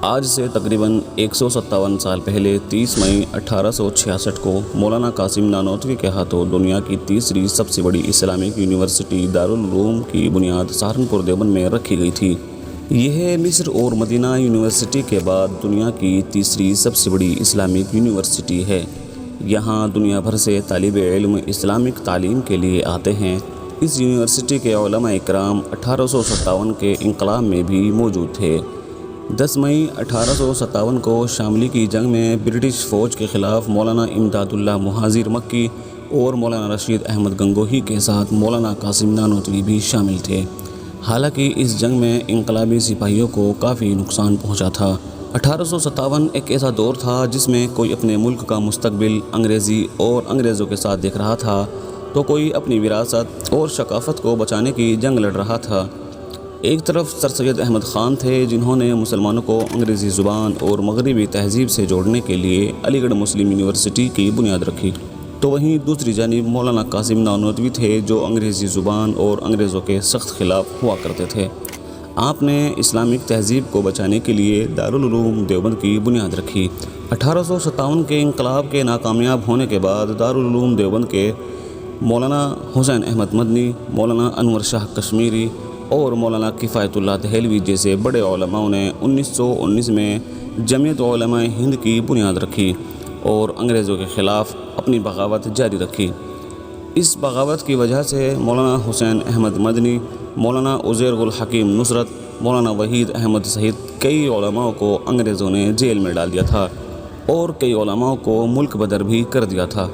آج سے تقریباً 157 سال پہلے 30 مئی 1866 کو مولانا قاسم نانوتوی کے ہاتھوں دنیا کی تیسری سب سے بڑی اسلامک یونیورسٹی دارالعلوم کی بنیاد سہارنپور دیوبند میں رکھی گئی تھی۔ یہ مصر اور مدینہ یونیورسٹی کے بعد دنیا کی تیسری سب سے بڑی اسلامک یونیورسٹی ہے۔ یہاں دنیا بھر سے طالب علم اسلامک تعلیم کے لیے آتے ہیں۔ اس یونیورسٹی کے علماء اکرام 1857 کے انقلاب میں بھی موجود تھے۔ 10 مئی 1857 کو شاملی کی جنگ میں برٹش فوج کے خلاف مولانا امداد اللہ مہاجر مکی اور مولانا رشید احمد گنگوہی کے ساتھ مولانا قاسم نانوتوی بھی شامل تھے۔ حالانکہ اس جنگ میں انقلابی سپاہیوں کو کافی نقصان پہنچا تھا۔ 1857 ایک ایسا دور تھا جس میں کوئی اپنے ملک کا مستقبل انگریزی اور انگریزوں کے ساتھ دیکھ رہا تھا، تو کوئی اپنی وراثت اور ثقافت کو بچانے کی جنگ لڑ رہا تھا۔ ایک طرف سر سید احمد خان تھے جنہوں نے مسلمانوں کو انگریزی زبان اور مغربی تہذیب سے جوڑنے کے لیے علی گڑھ مسلم یونیورسٹی کی بنیاد رکھی، تو وہیں دوسری جانب مولانا قاسم نانوتوی تھے جو انگریزی زبان اور انگریزوں کے سخت خلاف ہوا کرتے تھے۔ آپ نے اسلامک تہذیب کو بچانے کے لیے دارالعلوم دیوبند کی بنیاد رکھی۔ 1857 کے انقلاب کے ناکامیاب ہونے کے بعد دارالعلوم دیوبند کے مولانا حسین احمد مدنی، مولانا انور شاہ کشمیری اور مولانا کفایت اللہ دہلوی جیسے بڑے علماء نے 1919 میں جمعیت علماء ہند کی بنیاد رکھی اور انگریزوں کے خلاف اپنی بغاوت جاری رکھی۔ اس بغاوت کی وجہ سے مولانا حسین احمد مدنی، مولانا عزیر الحکیم نصرت، مولانا وحید احمد سہیت کئی علماء کو انگریزوں نے جیل میں ڈال دیا تھا اور کئی علماء کو ملک بدر بھی کر دیا تھا۔